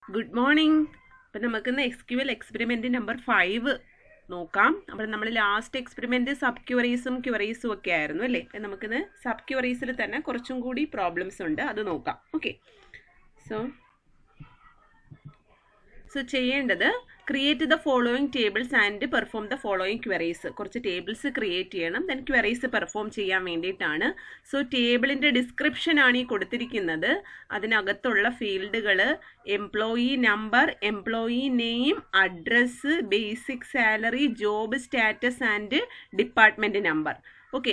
Good morning. അപ്പം നമുക്കിന്ന് SQL experiment number 5 നോക്കാം. അപ്പോൾ നമ്മൾ ലാസ്റ്റ് എക്സ്പെരിമെൻ്റ് സബ് ക്വറീസും ക്വറീസും ഒക്കെ ആയിരുന്നു അല്ലേ? അപ്പം നമുക്കിന്ന് സബ് ക്വറീസിൽ തന്നെ കുറച്ചും കൂടി പ്രോബ്ലംസ് ഉണ്ട്, അത് നോക്കാം. ഓക്കെ, സോ ചെയ്യേണ്ടത് create the following tables and perform the following queries. കുറച്ച് ടേബിൾസ് ക്രിയേറ്റ് ചെയ്യണം, ദെൻ ക്വറീസ് പെർഫോം ചെയ്യാൻ വേണ്ടിയിട്ടാണ്. സോ ടേബിളിൻ്റെ ഡിസ്ക്രിപ്ഷൻ ആണ് ഈ കൊടുത്തിരിക്കുന്നത്. അതിനകത്തുള്ള ഫീൽഡുകൾ employee number, employee name, address, basic salary, job status and department number. Okay,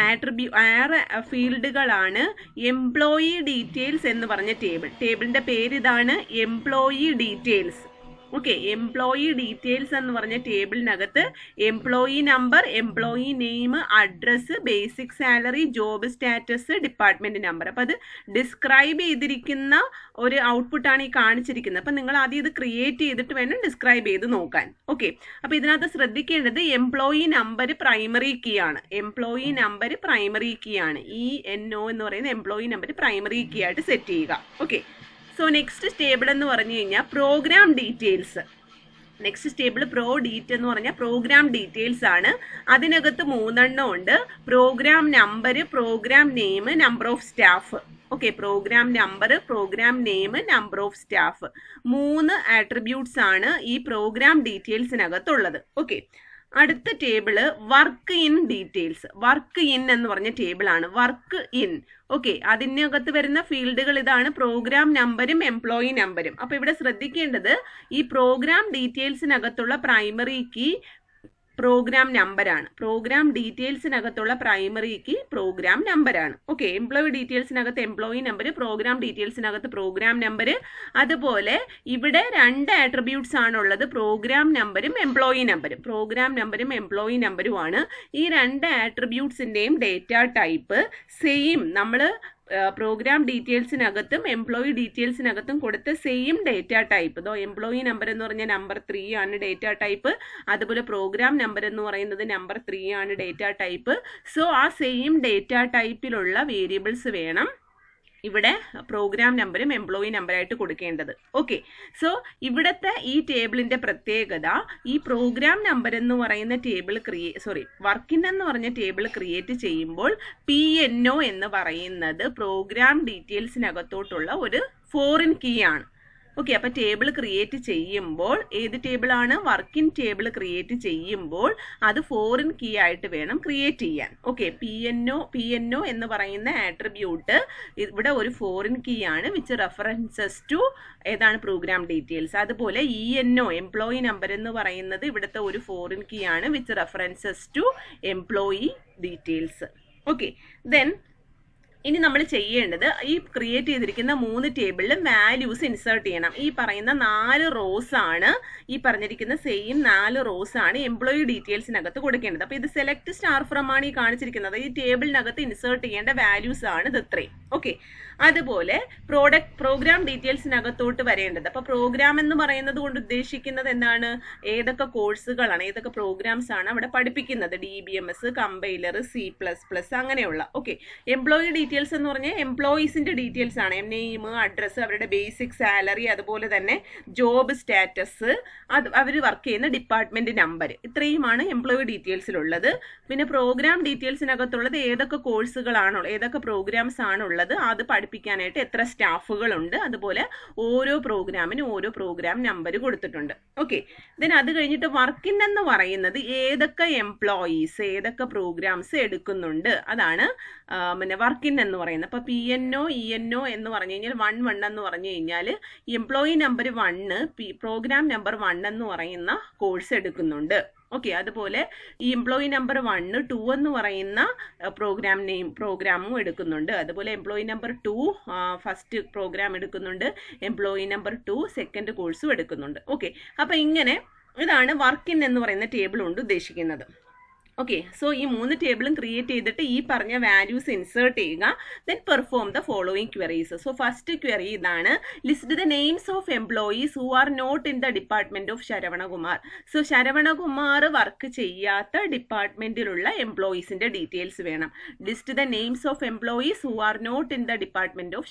6 ഫീൽഡുകളാണ് എംപ്ലോയി ഡീറ്റെയിൽസ് എന്ന് പറഞ്ഞ ടേബിളിൻ്റെ പേര് ഇതാണ്, employee details. Okay, employee details എന്ന് പറഞ്ഞ ടേബിളിനകത്ത് employee number, employee name, address, basic salary, job status, department number. അപ്പോൾ അത് ഡിസ്ക്രൈബ് ചെയ്തിരിക്കുന്ന ഒരു ഔട്ട്പുട്ടാണ് ഈ കാണിച്ചിരിക്കുന്നത്. അപ്പം നിങ്ങൾ ആദ്യം ഇത് ക്രിയേറ്റ് ചെയ്തിട്ട് വേണം ഡിസ്ക്രൈബ് ചെയ്ത് നോക്കാൻ. ഓക്കെ, അപ്പോൾ ഇതിനകത്ത് ശ്രദ്ധിക്കേണ്ടത് എംപ്ലോയി നമ്പർ പ്രൈമറി കീ ആണ്. എംപ്ലോയി നമ്പർ പ്രൈമറി കീ ആണ്. ENO എന്ന് പറയുന്ന എംപ്ലോയി നമ്പർ പ്രൈമറി കീ ആയിട്ട് സെറ്റ് ചെയ്യുക. ഓക്കെ, സോ നെക്സ്റ്റ് ടേബിൾ എന്ന് പറഞ്ഞു കഴിഞ്ഞാൽ പ്രോഗ്രാം ഡീറ്റെയിൽസ്. നെക്സ്റ്റ് ടേബിൾ എന്ന് പറഞ്ഞാൽ പ്രോഗ്രാം ഡീറ്റെയിൽസ് ആണ്. അതിനകത്ത് 3 എണ്ണം ഉണ്ട്: program number, program name, number of staff. Okay, program number, program name, number of staff. 3 attributes ആണ് ഈ പ്രോഗ്രാം ഡീറ്റെയിൽസിനകത്തുള്ളത്. ഓക്കെ, അടുത്ത table work in details. Work in എന്ന് പറഞ്ഞ ടേബിളാണ്, വർക്ക് ഇൻ. ഓക്കെ, അതിനകത്ത് വരുന്ന ഫീൽഡുകൾ ഇതാണ്, പ്രോഗ്രാം നമ്പരും എംപ്ലോയി നമ്പരും. അപ്പോൾ ഇവിടെ ശ്രദ്ധിക്കേണ്ടത് ഈ പ്രോഗ്രാം ഡീറ്റെയിൽസിനകത്തുള്ള പ്രൈമറി കീ പ്രോഗ്രാം നമ്പറാണ്. പ്രോഗ്രാം ഡീറ്റെയിൽസിനകത്തുള്ള പ്രൈമറി കീ പ്രോഗ്രാം നമ്പറാണ്. ഓക്കെ, എംപ്ലോയി ഡീറ്റെയിൽസിനകത്ത് എംപ്ലോയി നമ്പർ, പ്രോഗ്രാം ഡീറ്റെയിൽസിനകത്ത് പ്രോഗ്രാം നമ്പർ. അതുപോലെ ഇവിടെ 2 ആട്രിബ്യൂട്ട്സ് ആണുള്ളത്, പ്രോഗ്രാം നമ്പരും എംപ്ലോയി നമ്പരും. പ്രോഗ്രാം നമ്പരും എംപ്ലോയി നമ്പരുമാണ്. ഈ 2 ആട്രിബ്യൂട്ട്സിൻ്റെയും ഡേറ്റ ടൈപ്പ് സെയിം. നമ്മൾ പ്രോഗ്രാം ഡീറ്റെയിൽസിനകത്തും എംപ്ലോയി ഡീറ്റെയിൽസിനകത്തും കൊടുത്ത സെയിം ഡേറ്റ ടൈപ്പ്. ഇതോ എംപ്ലോയി നമ്പർ എന്ന് പറഞ്ഞാൽ നമ്പർ 3 ആണ് ഡേറ്റ ടൈപ്പ്. അതുപോലെ പ്രോഗ്രാം നമ്പർ എന്ന് പറയുന്നത് നമ്പർ 3 ആണ് ഡേറ്റ ടൈപ്പ്. സോ ആ സെയിം ഡേറ്റ ടൈപ്പിലുള്ള വേരിയബിൾസ് വേണം ഇവിടെ പ്രോഗ്രാം നമ്പരും എംപ്ലോയി നമ്പറായിട്ട് കൊടുക്കേണ്ടത്. ഓക്കെ, സോ ഇവിടുത്തെ ഈ ടേബിളിൻ്റെ പ്രത്യേകത, ഈ പ്രോഗ്രാം നമ്പർ എന്ന് പറയുന്ന ടേബിൾ വർക്കിൻ എന്ന് പറഞ്ഞ ടേബിൾ ക്രിയേറ്റ് ചെയ്യുമ്പോൾ PNO എന്ന് പറയുന്നത് പ്രോഗ്രാം ഡീറ്റെയിൽസിനകത്തോട്ടുള്ള ഒരു ഫോറിൻ കീ ആണ്. ഓക്കെ, അപ്പോൾ ടേബിൾ ക്രിയേറ്റ് ചെയ്യുമ്പോൾ ഏത് ടേബിളാണ്? വർക്കിൻ ടേബിൾ ക്രിയേറ്റ് ചെയ്യുമ്പോൾ അത് ഫോറിൻ കീ ആയിട്ട് വേണം ക്രിയേറ്റ് ചെയ്യാൻ. ഓക്കെ, PNO എന്ന് പറയുന്ന ആട്രിബ്യൂട്ട് ഇവിടെ ഒരു ഫോറിൻ കീ ആണ്, വിച്ച് റെഫറൻസസ് ടു ഏതാണ്? Program details. അതുപോലെ ENO എംപ്ലോയി നമ്പർ എന്ന് പറയുന്നത് ഇവിടുത്തെ ഒരു ഫോറിൻ കീ ആണ്, which references to employee details. Okay, then ഇനി നമ്മൾ ചെയ്യേണ്ടത് ഈ ക്രിയേറ്റ് ചെയ്തിരിക്കുന്ന 3 ടേബിളിലും വാല്യൂസ് ഇൻസേർട്ട് ചെയ്യണം. ഈ പറയുന്ന 4 റോസ് ആണ്, ഈ പറഞ്ഞിരിക്കുന്ന സെയിം 4 റോസ് ആണ് എംപ്ലോയി ഡീറ്റെയിൽസിനകത്ത് കൊടുക്കേണ്ടത്. അപ്പോൾ ഇത് സെലക്ട് സ്റ്റാർ ഫ്രം ആണ് ഈ കാണിച്ചിരിക്കുന്നത്. ഈ ടേബിളിനകത്ത് ഇൻസേർട്ട് ചെയ്യേണ്ട വാല്യൂസ് ആണ് ഇത് ഇത്രയും. ഓക്കെ, അതുപോലെ പ്രോഗ്രാം ഡീറ്റെയിൽസിനകത്തോട്ട് വരേണ്ടത്. അപ്പോൾ പ്രോഗ്രാം എന്ന് പറയുന്നത് കൊണ്ട് ഉദ്ദേശിക്കുന്നത് എന്താണ്? ഏതൊക്കെ കോഴ്സുകളാണ്, ഏതൊക്കെ പ്രോഗ്രാംസ് ആണ് അവിടെ പഠിപ്പിക്കുന്നത്? DBMS, കമ്പൈലർ, C++, അങ്ങനെയുള്ള. ഓക്കെ, എംപ്ലോയി ഡീറ്റെയിൽസ് എന്ന് പറഞ്ഞാൽ എംപ്ലോയീസിന്റെ ഡീറ്റെയിൽസ് ആണ്, നെയിം, അഡ്രസ്സ്, അവരുടെ ബേസിക് സാലറി, അതുപോലെ തന്നെ ജോബ് സ്റ്റാറ്റസ്, അത് അവർ വർക്ക് ചെയ്യുന്ന ഡിപ്പാർട്ട്മെന്റ് നമ്പർ. ഇത്രയുമാണ് എംപ്ലോയി ഡീറ്റെയിൽസിലുള്ളത്. പിന്നെ പ്രോഗ്രാം ഡീറ്റെയിൽസിനകത്തുള്ളത് ഏതൊക്കെ കോഴ്സുകളാണോ, ഏതൊക്കെ പ്രോഗ്രാംസ് ആണുള്ളത്, അത് പഠിപ്പിക്കാനായിട്ട് എത്ര സ്റ്റാഫുകളുണ്ട്, അതുപോലെ ഓരോ പ്രോഗ്രാമിനും ഓരോ പ്രോഗ്രാം നമ്പർ കൊടുത്തിട്ടുണ്ട്. ഓക്കെ, ദെൻ അത് കഴിഞ്ഞിട്ട് വർക്കിൻ എന്ന് പറയുന്നത് ഏതൊക്കെ എംപ്ലോയീസ് ഏതൊക്കെ പ്രോഗ്രാംസ് എടുക്കുന്നുണ്ട്, അതാണ് പിന്നെ വർക്കിൻ എന്ന് പറയുന്നത്. അപ്പോൾ PNO ENO എന്ന് പറഞ്ഞു കഴിഞ്ഞാൽ 1 എന്ന് പറഞ്ഞു കഴിഞ്ഞാൽ എംപ്ലോയി നമ്പർ 1, പ്രോഗ്രാം നമ്പർ 1 എന്ന് പറയുന്ന കോഴ്സ് എടുക്കുന്നുണ്ട്. ഓക്കെ, അതുപോലെ ഈ എംപ്ലോയി നമ്പർ 1, 2 എന്ന് പറയുന്ന പ്രോഗ്രാമും എടുക്കുന്നുണ്ട്. അതുപോലെ എംപ്ലോയി നമ്പർ 2 ഫസ്റ്റ് പ്രോഗ്രാം എടുക്കുന്നുണ്ട്, എംപ്ലോയി നമ്പർ 2 സെക്കൻഡ് കോഴ്സും എടുക്കുന്നുണ്ട്. ഓക്കെ, അപ്പോൾ ഇങ്ങനെ ഇതാണ് വർക്കിൻ എന്ന് പറയുന്ന ടേബിൾ കൊണ്ട് ഉദ്ദേശിക്കുന്നത്. ഓക്കെ, സോ ഈ 3 ടേബിളും ക്രിയേറ്റ് ചെയ്തിട്ട് ഈ പറഞ്ഞ വാല്യൂസ് ഇൻസേർട്ട് ചെയ്യുക. Then perform the following queries. So first query ഇതാണ്, list the names of employees who are not in the department of Saravanakumar. So Saravanakumar work ചെയ്യാത്ത ഡിപ്പാർട്ട്മെന്റിലുള്ള എംപ്ലോയീസിന്റെ ഡീറ്റെയിൽസ് വേണം. List the names of employees who are not in the department of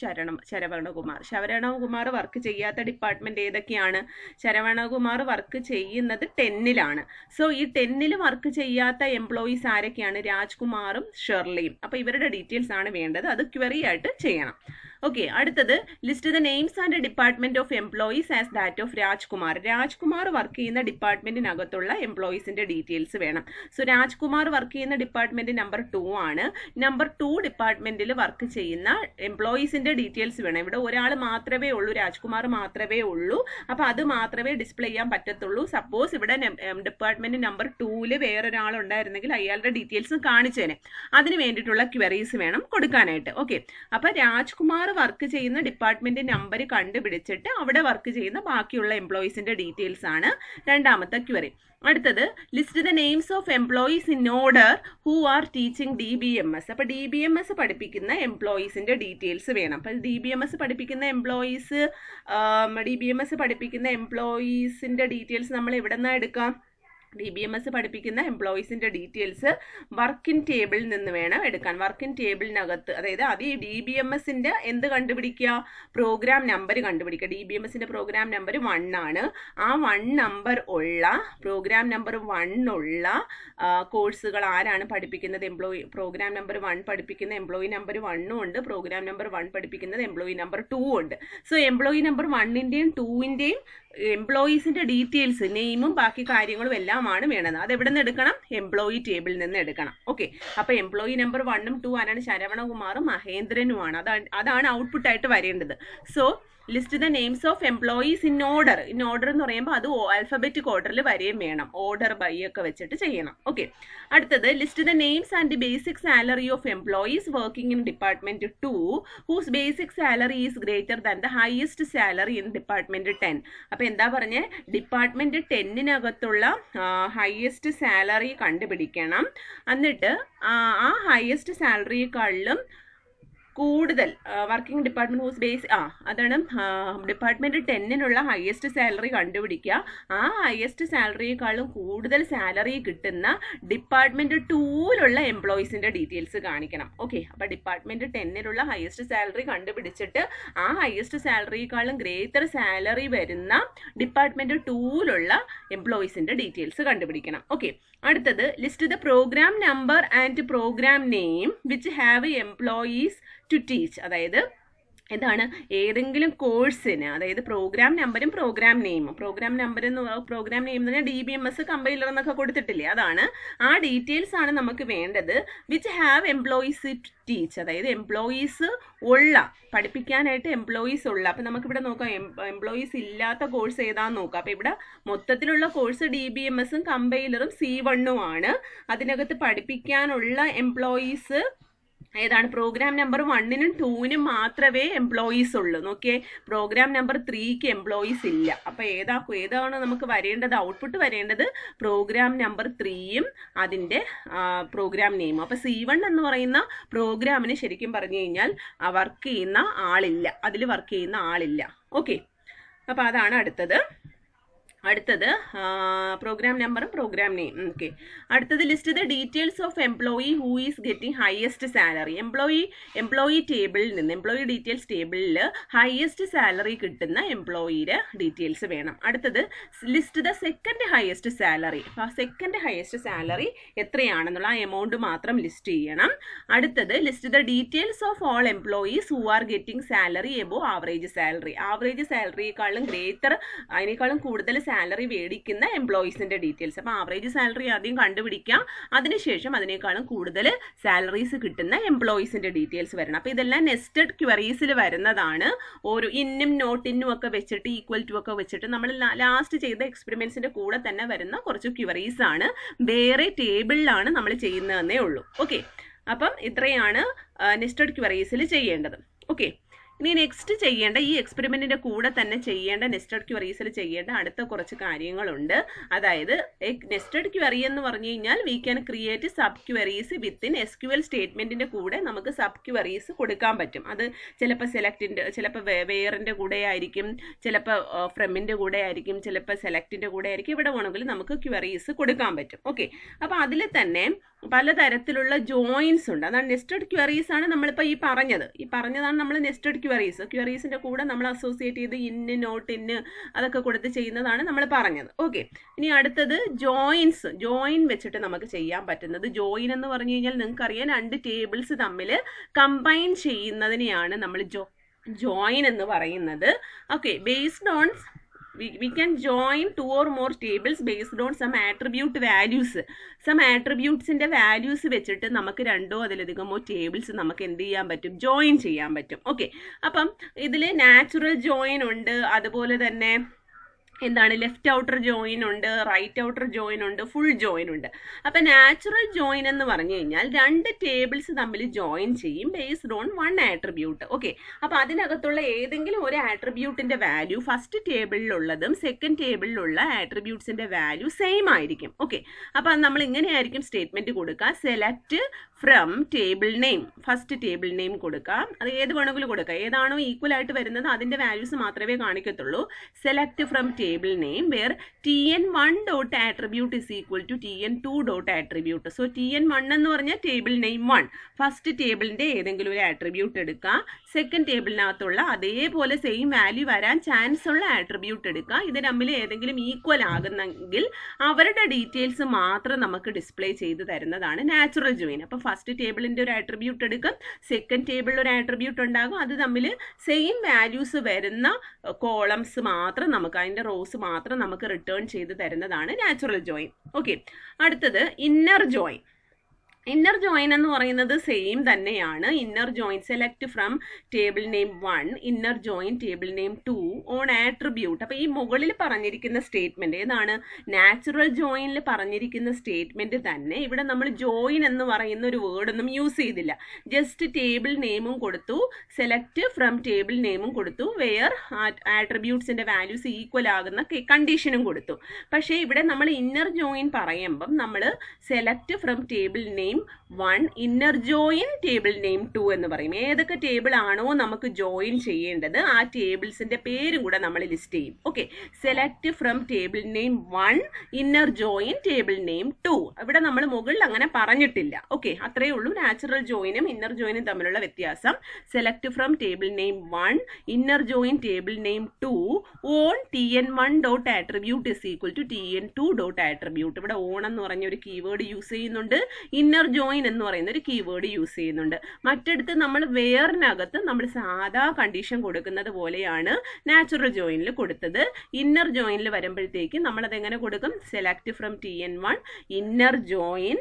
Saravanakumar. Saravanakumar work ചെയ്യാത്ത department ഏതൊക്കെയാണ്? Saravanakumar work ചെയ്യുന്നത് 10-ലാണ്. So ഈ 10-ൽ work ചെയ്യാത്ത employees ആരൊക്കെയാണ്? രാജ്കുമാറും ഷെർലിയും. അപ്പോൾ ഇവരുടെ ഡീറ്റെയിൽസ് ആണ് വേണ്ടത്, അത് ക്വറി ആയിട്ട് ചെയ്യണം. ഓക്കെ, അടുത്തത് list the names and department of employees as that of Rajkumar. Rajkumar work ചെയ്യുന്ന ഡിപ്പാർട്ട്മെന്റിനകത്തുള്ള എംപ്ലോയീസിന്റെ ഡീറ്റെയിൽസ് വേണം. സോ രാജ്കുമാർ വർക്ക് ചെയ്യുന്ന ഡിപ്പാർട്ട്മെന്റ് നമ്പർ 2 ആണ്. നമ്പർ 2 ഡിപ്പാർട്ട്മെന്റിൽ വർക്ക് ചെയ്യുന്ന എംപ്ലോയീസിന്റെ ഡീറ്റെയിൽസ് വേണം. ഇവിടെ ഒരാൾ മാത്രമേ ഉള്ളൂ, രാജ്കുമാർ മാത്രമേ ഉള്ളൂ. അപ്പോൾ അത് മാത്രമേ ഡിസ്പ്ലേ ചെയ്യാൻ പറ്റത്തുള്ളൂ. സപ്പോസ് ഇവിടെ ഡിപ്പാർട്ട്മെന്റ് നമ്പർ 2-ൽ വേറൊരാൾ ഉണ്ടായിരുന്നെങ്കിൽ അയാളുടെ ഡീറ്റെയിൽസ് കാണിച്ചേനെ. അതിന് വേണ്ടിയിട്ടുള്ള ക്വറീസ് വേണം കൊടുക്കാനായിട്ട്. ഓക്കെ, അപ്പോൾ രാജ്കുമാർ വർക്ക് ചെയ്യുന്ന ഡിപ്പാർട്ട്മെന്റ് നമ്പർ കണ്ടുപിടിച്ചിട്ട് അവിടെ വർക്ക് ചെയ്യുന്ന ബാക്കിയുള്ള എംപ്ലോയീസിന്റെ ഡീറ്റെയിൽസ് ആണ് രണ്ടാമത്തെ ക്വറി. അടുത്തത് list the names of employees in order who are teaching DBMS. അപ്പോൾ DBMS പഠിപ്പിക്കുന്ന എംപ്ലോയീസിന്റെ ഡീറ്റെയിൽസ് വേണം. അപ്പോൾ DBMS പഠിപ്പിക്കുന്ന എംപ്ലോയീസിന്റെ ഡീറ്റെയിൽസ് നമ്മൾ എവിടെ നിന്നാണ് എടുക്കാം? DBMS പഠിപ്പിക്കുന്ന എംപ്ലോയീസിന്റെ ഡീറ്റെയിൽസ് വർക്കിംഗ് ടേബിളിൽ നിന്ന് വേണം എടുക്കാൻ. വർക്കിംഗ് ടേബിളിനകത്ത്, അതായത് അത് ഈ DBMSന്റെ എന്ത് കണ്ടുപിടിക്കുക? പ്രോഗ്രാം നമ്പർ കണ്ടുപിടിക്കുക. DBMSന്റെ പ്രോഗ്രാം നമ്പർ 1 ആണ്. ആ 1 നമ്പർ ഉള്ള പ്രോഗ്രാം നമ്പർ 1 ഉള്ള കോഴ്സുകൾ ആരാണ് പഠിപ്പിക്കുന്നത്? പ്രോഗ്രാം നമ്പർ 1 പഠിപ്പിക്കുന്ന എംപ്ലോയി നമ്പർ 1 ഉണ്ട്, പ്രോഗ്രാം നമ്പർ 1 പഠിപ്പിക്കുന്നത് എംപ്ലോയി നമ്പർ 2 ഉണ്ട്. സോ എംപ്ലോയി നമ്പർ 1-ന്റെയും 2-ന്റെയും എംപ്ലോയീസിന്റെ ഡീറ്റെയിൽസ്, നെയിമും ബാക്കി കാര്യങ്ങളും എല്ലാമാണ് വേണ്ടത്. അത് എവിടെ നിന്ന് എടുക്കണം? എംപ്ലോയി ടേബിളിൽ നിന്ന് എടുക്കണം. ഓക്കെ, അപ്പൊ എംപ്ലോയി നമ്പർ 1ഉം 2 ആരാണ്? ശരവണകുമാറും മഹേന്ദ്രനുമാണ്. അതാണ് ഔട്ട്പുട്ട് ആയിട്ട് വരേണ്ടത്. So list the names of employees in order. In order എന്ന് പറയുമ്പോൾ അത് ആൽഫബറ്റിക് ഓർഡറിൽ വരെയും വേണം. ഓർഡർ ബൈ ഒക്കെ വെച്ചിട്ട് ചെയ്യണം. ഓക്കെ, അടുത്തത് list the names and basic salary of employees working in department 2 whose basic salary is greater than the highest salary in department 10. അപ്പോൾ എന്താ പറഞ്ഞേ? ഡിപ്പാർട്ട്മെന്റ് 10-നകത്തുള്ള ഹയസ്റ്റ് സാലറി കണ്ടുപിടിക്കണം. എന്നിട്ട് ആ ഹയസ്റ്റ് സാലറിയെക്കാളിലും കൂടുതൽ വർക്കിംഗ് ഡിപ്പാർട്ട്മെന്റ് ഹൂസ് ബേസ് അതാണ് ഡിപ്പാർട്ട്മെന്റ് 10-നുള്ള ഹയസ്റ്റ് സാലറി കണ്ടുപിടിക്കുക. ആ ഹയസ്റ്റ് സാലറിയെക്കാളും കൂടുതൽ സാലറി കിട്ടുന്ന ഡിപ്പാർട്ട്മെന്റ് 2-ലുള്ള എംപ്ലോയീസിന്റെ ഡീറ്റെയിൽസ് കാണിക്കണം. ഓക്കെ, അപ്പോൾ ഡിപ്പാർട്ട്മെന്റ് 10-ലുള്ള ഹയസ്റ്റ് സാലറി കണ്ടുപിടിച്ചിട്ട് ആ ഹയസ്റ്റ് സാലറിയെക്കാളും ഗ്രേറ്റർ സാലറി വരുന്ന ഡിപ്പാർട്ട്മെന്റ് 2-ലുള്ള എംപ്ലോയീസിന്റെ ഡീറ്റെയിൽസ് കണ്ടുപിടിക്കണം. ഓക്കെ, അടുത്തത് list the program number and program name which have employees to teach. അതായത് എന്താണ്? ഏതെങ്കിലും കോഴ്സിന്, അതായത് പ്രോഗ്രാം നമ്പറും പ്രോഗ്രാം നെയിമും. പ്രോഗ്രാം നെയിം എന്ന് പറഞ്ഞാൽ DBMS കമ്പൈലർ എന്നൊക്കെ കൊടുത്തിട്ടില്ലേ, അതാണ്. ആ ഡീറ്റെയിൽസ് ആണ് നമുക്ക് വേണ്ടത്. വിച്ച് ഹാവ് എംപ്ലോയീസ് ടീച്ച്, അതായത് എംപ്ലോയീസ് ഉള്ള, പഠിപ്പിക്കാനായിട്ട് എംപ്ലോയീസ് ഉള്ള. അപ്പം നമുക്കിവിടെ നോക്കാം എംപ്ലോയീസ് ഇല്ലാത്ത കോഴ്സ് ഏതാണെന്ന് നോക്കാം. അപ്പം ഇവിടെ മൊത്തത്തിലുള്ള കോഴ്സ് DBMSഉം കമ്പൈലറും C1ഉം ആണ്. അതിനകത്ത് പഠിപ്പിക്കാനുള്ള എംപ്ലോയീസ് ഏതാണ്? പ്രോഗ്രാം നമ്പർ 1-നും 2-നും മാത്രമേ എംപ്ലോയീസ് ഉള്ളൂ. നോക്കിയേ, പ്രോഗ്രാം നമ്പർ 3-ക്ക് എംപ്ലോയീസ് ഇല്ല. അപ്പോൾ ഏതാണ് നമുക്ക് വരേണ്ടത്? ഔട്ട്പുട്ട് വരേണ്ടത് പ്രോഗ്രാം നമ്പർ 3-യും അതിൻ്റെ പ്രോഗ്രാം നെയിമും. അപ്പോൾ C1 എന്ന് പറയുന്ന പ്രോഗ്രാമിന് ശരിക്കും പറഞ്ഞു കഴിഞ്ഞാൽ വർക്ക് ചെയ്യുന്ന ആളില്ല, അതിൽ വർക്ക് ചെയ്യുന്ന ആളില്ല. ഓക്കെ, അപ്പോൾ അതാണ് അടുത്തത്. പ്രോഗ്രാം നമ്പറും പ്രോഗ്രാം നെയിം. ഓക്കെ, അടുത്തത് list the details of employee who is getting highest salary. Employee ടേബിളിൽ നിന്ന്, എംപ്ലോയി ഡീറ്റെയിൽസ് ടേബിളിൽ ഹയസ്റ്റ് സാലറി കിട്ടുന്ന എംപ്ലോയിയുടെ ഡീറ്റെയിൽസ് വേണം. അടുത്തത് list the second highest salary. അപ്പോൾ സെക്കൻഡ് ഹയസ്റ്റ് സാലറി എത്രയാണെന്നുള്ള ആ എമൗണ്ട് മാത്രം ലിസ്റ്റ് ചെയ്യണം. അടുത്തത് list the details of all employees who are getting salary above average salary. Average സാലറിയേക്കാളും അതിനേക്കാളും കൂടുതൽ സാലറി മേടിക്കുന്ന എംപ്ലോയീസിന്റെ ഡീറ്റെയിൽസ്. അപ്പോൾ ആവറേജ് സാലറി ആദ്യം കണ്ടുപിടിക്കാം, അതിനുശേഷം അതിനേക്കാളും കൂടുതൽ സാലറീസ് കിട്ടുന്ന എംപ്ലോയീസിന്റെ ഡീറ്റെയിൽസ് വരണം. അപ്പോൾ ഇതെല്ലാം നെസ്റ്റഡ് ക്വറീസിൽ വരുന്നതാണ്. ഓരോ ഇന്നും നോട്ടിന്നും ഒക്കെ വെച്ചിട്ട്, ഈക്വൽ ടു ഒക്കെ വെച്ചിട്ട് നമ്മൾ ലാസ്റ്റ് ചെയ്ത എക്സ്പെരിമെന്റ്സിന്റെ കൂടെ തന്നെ വരുന്ന കുറച്ച് ക്വറീസ് ആണ്. വേറെ ടേബിളിലാണ് നമ്മൾ ചെയ്യുന്നതെന്നേ ഉള്ളൂ. ഓക്കെ, അപ്പം ഇത്രയാണ് നെസ്റ്റഡ് ക്വറീസിൽ ചെയ്യേണ്ടത്. ഓക്കെ, ഇനി നെക്സ്റ്റ് ചെയ്യേണ്ട ഈ എക്സ്പെരിമെന്റിന്റെ കൂടെ തന്നെ ചെയ്യേണ്ട നെസ്റ്റഡ് ക്വറീസിൽ ചെയ്യേണ്ട അടുത്ത കുറച്ച് കാര്യങ്ങളുണ്ട്. അതായത് നെസ്റ്റഡ് ക്വറി എന്ന് പറഞ്ഞു കഴിഞ്ഞാൽ we can create sub queries within SQL സ്റ്റേറ്റ്മെന്റിന്റെ കൂടെ നമുക്ക് സബ് ക്വറീസ് കൊടുക്കാൻ പറ്റും. അത് ചിലപ്പോൾ സെലക്ടിന്റെ, ചിലപ്പോൾ വേറിന്റെ കൂടെ ആയിരിക്കും, ചിലപ്പോൾ ഫ്രമിന്റെ കൂടെ ആയിരിക്കും, ചിലപ്പോൾ സെലക്ടിന്റെ കൂടെ ആയിരിക്കും. ഇവിടെ വേണമെങ്കിൽ നമുക്ക് ക്വറീസ് കൊടുക്കാൻ പറ്റും. ഓക്കെ, അപ്പോൾ അതിൽ തന്നെ പലതരത്തിലുള്ള ജോയിൻസ് ഉണ്ട്. അതാണ് നെസ്റ്റഡ് ക്വറീസ് ആണ് നമ്മളിപ്പോൾ ഈ പറഞ്ഞതാണ് നമ്മൾ നെസ്റ്റഡ് ക്വറീസ്. ക്വറീസിന്റെ കൂടെ നമ്മൾ അസോസിയേറ്റ് ചെയ്ത് ഇന്ന് നോട്ട് ഇന്ന് അതൊക്കെ കൊടുത്ത് ചെയ്യുന്നതാണ് നമ്മൾ പറഞ്ഞത്. ഓക്കെ, ഇനി അടുത്തത് ജോയിൻസ്. ജോയിൻ വെച്ചിട്ട് നമുക്ക് ചെയ്യാൻ പറ്റുന്നത്, ജോയിൻ എന്ന് പറഞ്ഞു കഴിഞ്ഞാൽ നിങ്ങൾക്കറിയാം രണ്ട് ടേബിൾസ് തമ്മിൽ കമ്പൈൻ ചെയ്യുന്നതിനെയാണ് നമ്മൾ ജോയിൻ എന്ന് പറയുന്നത്. Okay, based on we can join two or more tables based on some attribute values. Some attributes in the values വെച്ചിട്ട് നമുക്ക് രണ്ടോ അതിലധികമോ ടേബിൾസ് നമുക്ക് എന്ത് ചെയ്യാൻ പറ്റും, ജോയിൻ ചെയ്യാൻ പറ്റും. ഓക്കെ, അപ്പം ഇതിൽ നാച്ചുറൽ ജോയിൻ ഉണ്ട്, അതുപോലെ തന്നെ എന്താണ് ലെഫ്റ്റ് ഔട്ടർ ജോയിൻ ഉണ്ട്, റൈറ്റ് ഔട്ടർ ജോയിൻ ഉണ്ട്, ഫുൾ ജോയിൻ ഉണ്ട്. അപ്പം നാച്ചുറൽ ജോയിൻ എന്ന് പറഞ്ഞു കഴിഞ്ഞാൽ രണ്ട് ടേബിൾസ് തമ്മിൽ ജോയിൻ ചെയ്യും based on one attribute. Okay, അപ്പം അതിനകത്തുള്ള ഏതെങ്കിലും ഒരു ആട്രിബ്യൂട്ടിന്റെ വാല്യൂ ഫസ്റ്റ് ടേബിളിലുള്ളതും സെക്കൻഡ് ടേബിളിലുള്ള ആട്രിബ്യൂട്ട്സിന്റെ വാല്യൂ സെയിം ആയിരിക്കും. ഓക്കെ, അപ്പം നമ്മൾ ഇങ്ങനെയായിരിക്കും സ്റ്റേറ്റ്മെന്റ് കൊടുക്കുക, select from table name, first table name കൊടുക്കാം. അത് ഏത് വേണമെങ്കിലും കൊടുക്കാം, ഏതാണോ ഈക്വൽ ആയിട്ട് വരുന്നത് അതിന്റെ വാല്യൂസ് മാത്രമേ കാണിക്കത്തുള്ളൂ. Select from table name where tn1 dot attribute is equal to tn2 dot attribute. So tn1 എന്ന് പറഞ്ഞാൽ ടേബിൾ നെയിം 1, ഫസ്റ്റ് ടേബിളിന്റെ ഏതെങ്കിലും ഒരു ആട്രിബ്യൂട്ട് എടുക്കുക, സെക്കൻഡ് ടേബിളിനകത്തുള്ള അതേപോലെ സെയിം വാല്യൂ വരാൻ ചാൻസ് ഉള്ള ആട്രിബ്യൂട്ട് എടുക്കുക. ഇത് തമ്മിൽ ഏതെങ്കിലും ഈക്വൽ ആകുന്നെങ്കിൽ അവരുടെ ഡീറ്റെയിൽസ് മാത്രം നമുക്ക് ഡിസ്പ്ലേ ചെയ്ത് തരുന്നതാണ് നാച്ചുറൽ ജോയിൻ. അപ്പോൾ ഫസ്റ്റ് ടേബിളിന്റെ ഒരു ആട്രിബ്യൂട്ട് എടുക്കും, സെക്കൻഡ് ടേബിളിൽ ഒരു ആട്രിബ്യൂട്ട് ഉണ്ടാകും, അത് തമ്മിൽ സെയിം വാല്യൂസ് വരുന്ന കോളംസ് മാത്രം നമുക്ക്, അതിന്റെ റോസ് മാത്രം നമുക്ക് റിട്ടേൺ ചെയ്ത് തരുന്നതാണ് നാച്ചുറൽ ജോയിൻ. ഓക്കെ, അടുത്തത് ഇന്നർ ജോയിൻ. ഇന്നർ ജോയിൻ എന്ന് പറയുന്നത് സെയിം തന്നെയാണ്. Inner join select from table name 1, inner join table name 2 on attribute. അപ്പോൾ ഈ മുകളിൽ പറഞ്ഞിരിക്കുന്ന സ്റ്റേറ്റ്മെന്റ് ഏതാണ്, നാച്ചുറൽ ജോയിനിൽ പറഞ്ഞിരിക്കുന്ന സ്റ്റേറ്റ്മെന്റ് തന്നെ ഇവിടെ നമ്മൾ ജോയിൻ എന്ന് പറയുന്ന ഒരു വേർഡൊന്നും യൂസ് ചെയ്തില്ല. ജസ്റ്റ് ടേബിൾ നെയിമും കൊടുത്തു, സെലക്ട് ഫ്രം ടേബിൾ നെയിമും കൊടുത്തു, വെയർ ആട്രിബ്യൂട്ട്സിന്റെ വാല്യൂസ് ഈക്വൽ ആകുന്ന കണ്ടീഷനും കൊടുത്തു. പക്ഷേ ഇവിടെ നമ്മൾ ഇന്നർ ജോയിൻ പറയുമ്പം നമ്മൾ select from table name 1 inner join table name 2 എന്ന് പറയും. ഏതൊക്കെ ടേബിൾ ആണോ നമുക്ക് ജോയിൻ ചെയ്യേണ്ടത് ആ ടേബിൾസിന്റെ പേരും കൂടെ നമ്മൾ ലിസ്റ്റ് ചെയ്യും. Okay, select from table name 1 inner join table name 2. ഇവിടെ നമ്മൾ മുകളിൽ അങ്ങനെ പറഞ്ഞിട്ടില്ല. ഓക്കെ, അത്രയേ ഉള്ളൂ നാച്ചുറൽ ജോയിനും ഇന്നർ ജോയിനും തമ്മിലുള്ള വ്യത്യാസം. Select from table name 1 inner join table name 2 on tn1 dot attribute is equal to tn2 dot attribute. ഇവിടെ ഓൺ എന്ന് പറഞ്ഞ ഒരു കീവേഡ് യൂസ് ചെയ്യുന്നുണ്ട്, ഇന്നർ ജോയിൻ എന്ന് പറയുന്ന ഒരു കീവേഡ് യൂസ് ചെയ്യുന്നുണ്ട്. മറ്റടുത്ത് നമ്മൾ വെയറിനകത്ത് നമ്മൾ സാധാ കണ്ടീഷൻ കൊടുക്കുന്നത് പോലെയാണ് നാച്ചുറൽ ജോയിനിൽ കൊടുത്തത്. ഇന്നർ ജോയിനിൽ വരുമ്പോഴത്തേക്ക് നമ്മൾ അതെങ്ങനെ കൊടുക്കും, select from tn1 inner join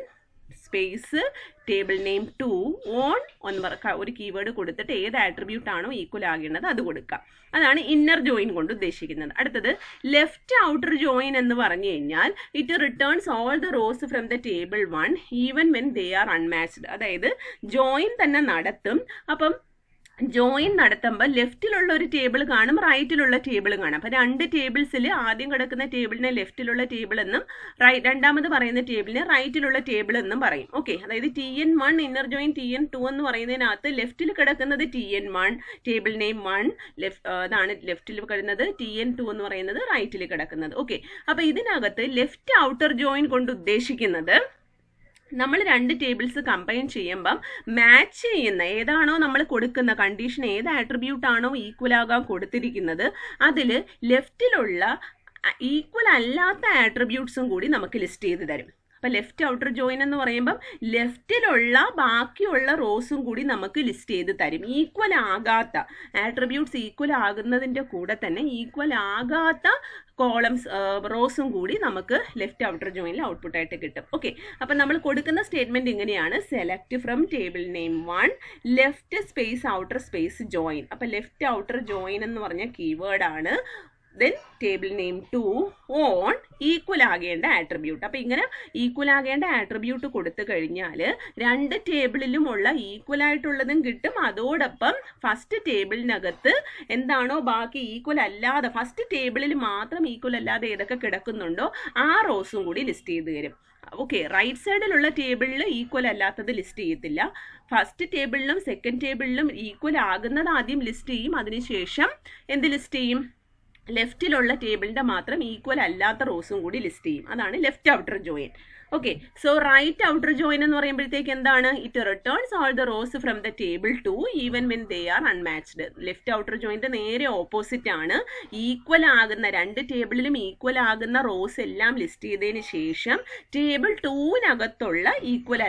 space table name 2 on ഒരു കീവേഡ് കൊടുത്തിട്ട് ഏത് ആട്രിബ്യൂട്ട് ആണോ ഈക്വൽ ആകേണ്ടത് അത് കൊടുക്കുക. അതാണ് ഇന്നർ ജോയിൻ കൊണ്ട് ഉദ്ദേശിക്കുന്നത്. അടുത്തത് ലെഫ്റ്റ് ഔട്ടർ ജോയിൻ എന്ന് പറഞ്ഞു കഴിഞ്ഞാൽ it returns all the rows from the table 1 even when they are unmatched. അതായത് ജോയിൻ തന്നെ നടത്തും. അപ്പം ജോയിൻ നടത്തുമ്പോൾ ലെഫ്റ്റിലുള്ള ഒരു ടേബിൾ കാണും, റൈറ്റിലുള്ള ടേബിൾ കാണും. അപ്പം രണ്ട് ടേബിൾസിൽ ആദ്യം കിടക്കുന്ന ടേബിളിനെ ലെഫ്റ്റിലുള്ള ടേബിൾ എന്നും രണ്ടാമത് പറയുന്ന ടേബിളിനെ റൈറ്റിലുള്ള ടേബിൾ എന്നും പറയും. ഓക്കെ, അതായത് tn1 ഇന്നർ ജോയിൻ tn2 എന്ന് പറയുന്നതിനകത്ത് ലെഫ്റ്റിൽ കിടക്കുന്നത് tn1 ടേബിൾ നെയിം 1 അതാണ് ലെഫ്റ്റിൽ കിടക്കുന്നത്, tn2 എന്ന് പറയുന്നത് റൈറ്റിൽ കിടക്കുന്നത്. ഓക്കെ, അപ്പം ഇതിനകത്ത് ലെഫ്റ്റ് ഔട്ടർ ജോയിൻ കൊണ്ട് ഉദ്ദേശിക്കുന്നത് നമ്മൾ രണ്ട് ടേബിൾസ് കമ്പൈൻ ചെയ്യുമ്പം മാച്ച് ചെയ്യുന്ന ഏതാണോ നമ്മൾ കൊടുക്കുന്ന കണ്ടീഷൻ, ഏത് ആട്രിബ്യൂട്ട് ആണോ ഈക്വൽ ആകാൻ കൊടുത്തിരിക്കുന്നത് അതിൽ ലെഫ്റ്റിലുള്ള ഈക്വൽ അല്ലാത്ത ആട്രിബ്യൂട്ട്സും കൂടി നമുക്ക് ലിസ്റ്റ് ചെയ്ത് തരും. അപ്പോൾ ലെഫ്റ്റ് ഔട്ടർ ജോയിൻ എന്ന് പറയുമ്പം ലെഫ്റ്റിലുള്ള ബാക്കിയുള്ള റോസും കൂടി നമുക്ക് ലിസ്റ്റ് ചെയ്ത് തരും. ഈക്വൽ ആകാത്ത ആട്രിബ്യൂട്ട്സ് ഈക്വൽ ആകുന്നതിൻ്റെ കൂടെ തന്നെ ഈക്വൽ ആകാത്ത കോളംസ് റോസും കൂടി നമുക്ക് ലെഫ്റ്റ് ഔട്ടർ ജോയിനിൽ ഔട്ട്പുട്ട് ആയിട്ട് കിട്ടും. ഓക്കെ, അപ്പം നമ്മൾ കൊടുക്കുന്ന സ്റ്റേറ്റ്മെന്റ് ഇങ്ങനെയാണ്, select from table name 1 left space outer space join. അപ്പം ലെഫ്റ്റ് ഔട്ടർ ജോയിൻ എന്ന് പറഞ്ഞ കീവേഡാണ് then table name 2 on equal ആകേണ്ട ആട്രിബ്യൂട്ട്. അപ്പം ഇങ്ങനെ ഈക്വൽ ആകേണ്ട ആട്രിബ്യൂട്ട് കൊടുത്തു കഴിഞ്ഞാൽ രണ്ട് ടേബിളിലുമുള്ള ഈക്വൽ ആയിട്ടുള്ളതും കിട്ടും. അതോടൊപ്പം ഫസ്റ്റ് ടേബിളിനകത്ത് എന്താണോ ബാക്കി ഈക്വൽ അല്ലാതെ, ഫസ്റ്റ് ടേബിളിൽ മാത്രം ഈക്വൽ അല്ലാതെ ഏതൊക്കെ കിടക്കുന്നുണ്ടോ ആ റോസും കൂടി ലിസ്റ്റ് ചെയ്ത് തരും. ഓക്കെ, റൈറ്റ് സൈഡിലുള്ള ടേബിളിൽ ഈക്വൽ അല്ലാത്തത് ലിസ്റ്റ് ചെയ്യത്തില്ല. ഫസ്റ്റ് ടേബിളിലും സെക്കൻഡ് ടേബിളിലും ഈക്വൽ ആകുന്നത് ആദ്യം ലിസ്റ്റ് ചെയ്യും. അതിനുശേഷം എന്ത് ലിസ്റ്റ് ചെയ്യും? ലെഫ്റ്റിലുള്ള ടേബിളിൻ്റെ മാത്രം ഈക്വൽ അല്ലാത്ത റോസും കൂടി ലിസ്റ്റ് ചെയ്യും. അതാണ് left outer join. Okay, so right outer join എന്ന് പറയുമ്പോഴത്തേക്ക് എന്താണ്? It returns all the rows from the table 2 even when they are unmatched. Left outer ജോയിൻ്റെ നേരെ ഓപ്പോസിറ്റ് ആണ്. ഈക്വൽ ആകുന്ന, രണ്ട് ടേബിളിലും ഈക്വൽ ആകുന്ന റോസ് എല്ലാം ലിസ്റ്റ് ചെയ്തതിന് ശേഷം ടേബിൾ 2-നകത്തുള്ള ഈക്വൽ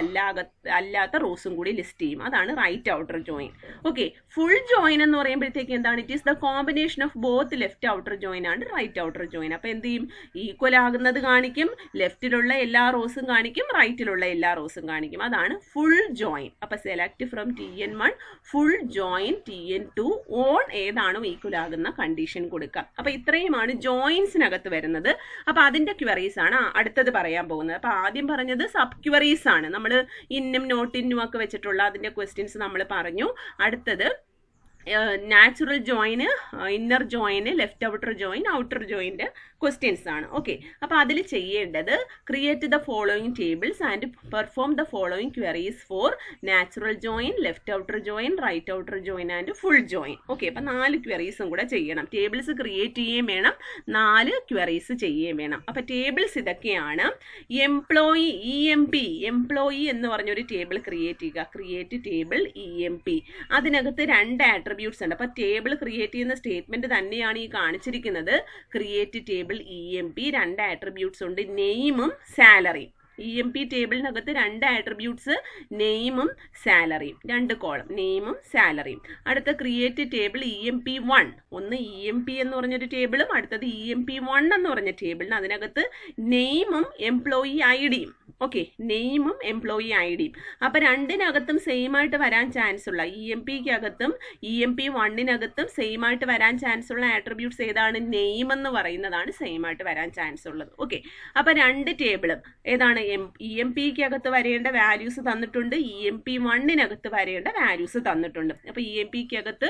അല്ലാത്ത റോസും കൂടി ലിസ്റ്റ് ചെയ്യും. അതാണ് right outer join. Okay, full join എന്ന് പറയുമ്പോഴത്തേക്ക് എന്താണ്? It is the combination of both left outer join ആണ് റൈറ്റ് ഔട്ടർ ജോയിൻ. അപ്പോൾ എന്ത് ചെയ്യും? ഈക്വൽ ആകുന്നത് കാണിക്കും, ലെഫ്റ്റിലുള്ള എല്ലാ റോസും കാണിക്കും, റൈറ്റിലുള്ള എല്ലാ റോസും കാണിക്കും. അതാണ് ഫുൾ ജോയിൻ. അപ്പൊ select from TN1 full join TN2 on ഏതാണോ ഈക്വൽ ആകുന്ന കണ്ടീഷൻ കൊടുക്കുക. അപ്പൊ ഇത്രയുമാണ് ജോയിൻസിനകത്ത് വരുന്നത്. അപ്പൊ അതിന്റെ ക്വറീസ് ആണ് അടുത്തത് പറയാൻ പോകുന്നത്. അപ്പൊ ആദ്യം പറഞ്ഞത് സബ് ക്വറീസ് ആണ്. നമ്മൾ ഇന്നും നോട്ടിന്നും ഒക്കെ വെച്ചിട്ടുള്ള അതിന്റെ ക്വസ്റ്റ്യൻസ് നമ്മൾ പറഞ്ഞു. അടുത്തത് natural join, inner join, left outer join, outer ജോയിൻ്റെ ക്വസ്റ്റ്യൻസ് ആണ്. ഓക്കെ, അപ്പോൾ അതിൽ ചെയ്യേണ്ടത് create the following tables and perform the following queries for natural join, left outer join, right outer join and full join. Okay, അപ്പോൾ 4 ക്വറീസും കൂടെ ചെയ്യണം. Tables create ചെയ്യുകയും വേണം, 4 ക്വറീസ് ചെയ്യുകയും വേണം. അപ്പോൾ ടേബിൾസ് ഇതൊക്കെയാണ്. എംപ്ലോയി എംപ്ലോയി എന്ന് പറഞ്ഞൊരു ടേബിൾ ക്രിയേറ്റ് ചെയ്യുക. Create table EMP. അതിനകത്ത് 2 ആട്രിബ്യൂട്ട്സ് ഉണ്ട്. അപ്പോൾ ടേബിൾ ക്രിയേറ്റ് ചെയ്യുന്ന സ്റ്റേറ്റ്മെന്റ് തന്നെയാണ് ഈ കാണിച്ചിരിക്കുന്നത്. ക്രിയേറ്റ് ടേബിൾ EMP 2 ആട്രിബ്യൂട്ട്സ് ഉണ്ട്, നെയിമും സാലറിയും. EMP ടേബിളിനകത്ത് 2 ആട്രിബ്യൂട്ട്സ്, നെയിമും സാലറിയും, 2 കോളം, നെയിമും സാലറിയും. അടുത്ത ക്രിയേറ്റ് ടേബിൾ EMP1. ഒന്ന് EMP എന്ന് പറഞ്ഞൊരു ടേബിളും അടുത്തത് EMP1 എന്ന് പറഞ്ഞ ടേബിളിന് അതിനകത്ത് നെയിമും എംപ്ലോയി ഐഡിയും. ഓക്കെ, നെയിമും എംപ്ലോയി ഐഡിയും. അപ്പം രണ്ടിനകത്തും സെയിം ആയിട്ട് വരാൻ ചാൻസ് ഉള്ള, EMPക്കകത്തും EMP1-നകത്തും സെയിം ആയിട്ട് വരാൻ ചാൻസ് ഉള്ള ആട്രിബ്യൂട്ട്സ് ഏതാണ്? നെയിം എന്ന് പറയുന്നതാണ് സെയിം ആയിട്ട് വരാൻ ചാൻസ് ഉള്ളത്. ഓക്കെ, അപ്പം 2 ടേബിളും ഏതാണ്? EMPക്കകത്ത് വരേണ്ട വാല്യൂസ് തന്നിട്ടുണ്ട്, EMP1-നകത്ത് വരേണ്ട വാല്യൂസ് തന്നിട്ടുണ്ട്. അപ്പോൾ EMPക്കകത്ത്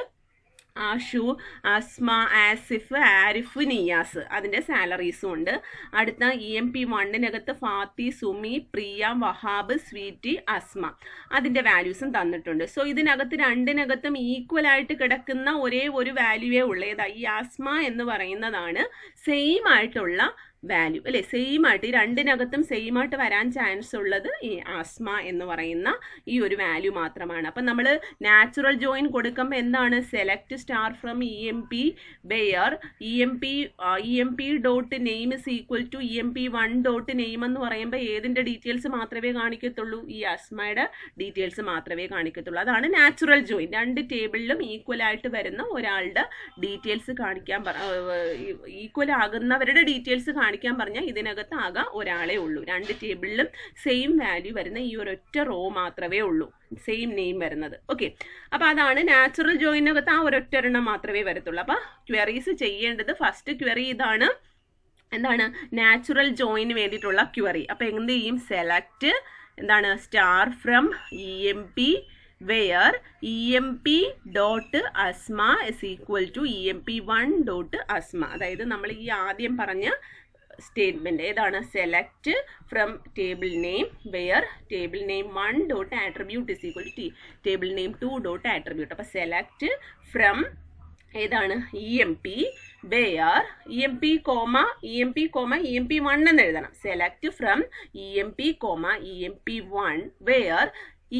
ആഷു, അസ്മ, ആസിഫ്, ആരിഫ്, നിയാസ് അതിൻ്റെ സാലറീസും ഉണ്ട്. അടുത്ത EMP1-നകത്ത് ഫാത്തി, സുമി, പ്രിയ, വഹാബ്, സ്വീറ്റി, അസ്മ അതിൻ്റെ വാല്യൂസും തന്നിട്ടുണ്ട്. സോ ഇതിനകത്ത് 2-നകത്തും ഈക്വൽ ആയിട്ട് കിടക്കുന്ന ഒരേ ഒരു വാല്യൂവേ ഉള്ളൂ. ഏതാ? ഈ അസ്മ എന്ന് പറയുന്നതാണ് സെയിം ആയിട്ടുള്ള വാല്യൂ അല്ലേ? സെയിം ആയിട്ട് ഈ 2-നകത്തും സെയിം ആയിട്ട് വരാൻ ചാൻസ് ഉള്ളത് ഈ ആസ്മ എന്ന് പറയുന്ന ഈ ഒരു വാല്യൂ മാത്രമാണ്. അപ്പം നമ്മൾ നാച്ചുറൽ ജോയിൻ കൊടുക്കുമ്പോൾ എന്താണ്? Select star from EMP where EMP dot name is equal to EMP1 dot name എന്ന് പറയുമ്പോൾ ഏതിൻ്റെ ഡീറ്റെയിൽസ് മാത്രമേ കാണിക്കത്തുള്ളൂ? ഈ അസ്മയുടെ ഡീറ്റെയിൽസ് മാത്രമേ കാണിക്കത്തുള്ളൂ. അതാണ് നാച്ചുറൽ ജോയിൻ. 2 ടേബിളിലും ഈക്വൽ ആയിട്ട് വരുന്ന ഒരാളുടെ ഡീറ്റെയിൽസ് കാണിക്കാൻ, ഈക്വൽ ആകുന്നവരുടെ ഡീറ്റെയിൽസ് കാണിക്കാൻ പറഞ്ഞാൽ ഇതിനകത്ത് ആകെ ഒരാളേ ഉള്ളൂ. 2 ടേബിളിലും സെയിം വാല്യൂ വരുന്ന ഈ ഒരൊറ്റ റോ മാത്രമേ ഉള്ളൂ, സെയിം നെയിം വരുന്നത്. ഓക്കെ, അപ്പോൾ അതാണ് നാച്ചുറൽ ജോയിനകത്ത് ആ ഒരൊറ്റൊരെണ്ണം മാത്രമേ വരത്തുള്ളൂ. അപ്പോൾ ക്വറീസ് ചെയ്യേണ്ടത് ഫസ്റ്റ് ക്വറി ഇതാണ്. എന്താണ്? നാച്ചുറൽ ജോയിന് വേണ്ടിയിട്ടുള്ള ക്വറി. അപ്പോൾ എന്ത് ചെയ്യും? സെലക്ട് എന്താണ്? Star from EMP where EMP dot അസ്മ is equal to EMP1 dot അസ്മ. അതായത് നമ്മൾ ഈ ആദ്യം പറഞ്ഞ സ്റ്റേറ്റ്മെന്റ് ഏതാണ്? Select from table name where table name 1 dot attribute is equal to table name 2 dot attribute. അപ്പോൾ സെലക്ട് ഫ്രം ഏതാണ്? EMP വെയർ EMP1 എന്ന് എഴുതണം. Select from EMP1 where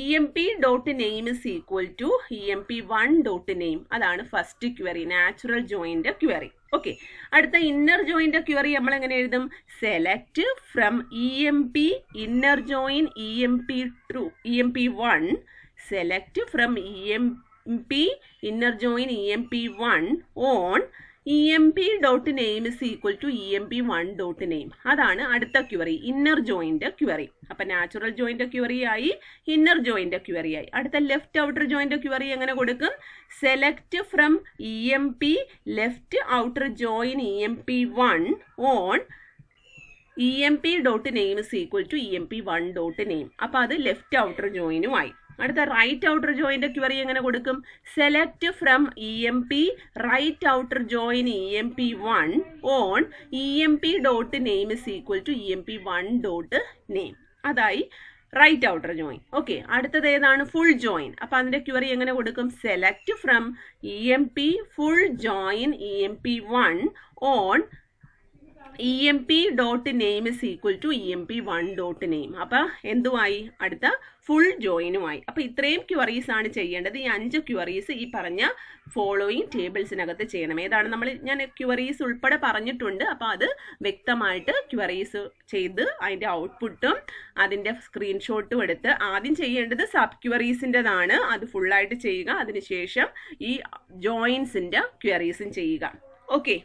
EMP dot name is equal to EMP1 dot name. അതാണ് first query, natural ജോയിൻ്റെ query. Okay, അടുത്ത inner ജോയിൻ്റെ query നമ്മൾ എങ്ങനെ എഴുതും? Select from EMP inner join EMP1 select from EMP inner join EMP1 on emp.name is equal to emp1.name. അതാണ് അടുത്ത query, inner joint query. അപ്പൊ നാച്ചുറൽ ജോയിന്റ് ക്വറി ആയി, ഇന്നർ ജോയിന്റ് ക്വറി ആയി. അടുത്ത ലെഫ്റ്റ് ഔട്ടർ ജോയിന്റ് ക്വറി എങ്ങനെ കൊടുക്കും? Select from emp left outer join emp1 on emp.name is equal to emp1.name. അപ്പൊ അത് ലെഫ്റ്റ് ഔട്ടർ ജോയിനുമായി. അടുത്ത റൈറ്റ് ഔട്ടർ ജോയിന്റ് ക്വറി എങ്ങനെ കൊടുക്കും? Select from emp right outer join emp1 on emp.name is equal to emp1.name. അതായി right outer join. Okay, അടുത്തത് ഏതാണ്? Full join. അപ്പൊ അതിന്റെ ക്വറി എങ്ങനെ കൊടുക്കും? Select from emp full join emp1 on emp.name is equal to emp1.name. അപ്പൊ എന്തുമായി? അടുത്ത full ജോയിനുമായി. അപ്പൊ ഇത്രയും ക്വറീസ് ആണ് ചെയ്യേണ്ടത്. ഈ 5 ക്വറീസ് ഈ പറഞ്ഞ ഫോളോയിങ് ടേബിൾസിനകത്ത് ചെയ്യണം. ഏതാണ് ഞാൻ ക്വറീസ് ഉൾപ്പെടെ പറഞ്ഞിട്ടുണ്ട്. അപ്പൊ അത് വ്യക്തമായിട്ട് ക്വറീസ് ചെയ്ത് അതിന്റെ ഔട്ട്പുട്ടും അതിന്റെ സ്ക്രീൻഷോട്ടും എടുത്ത് ആദ്യം ചെയ്യേണ്ടത് സബ് ക്വറീസിൻ്റെതാണ്. അത് ഫുള്ളായിട്ട് ചെയ്യുക. അതിനുശേഷം ഈ ജോയിൻസിന്റെ ക്വറീസും ചെയ്യുക. ഓക്കെ.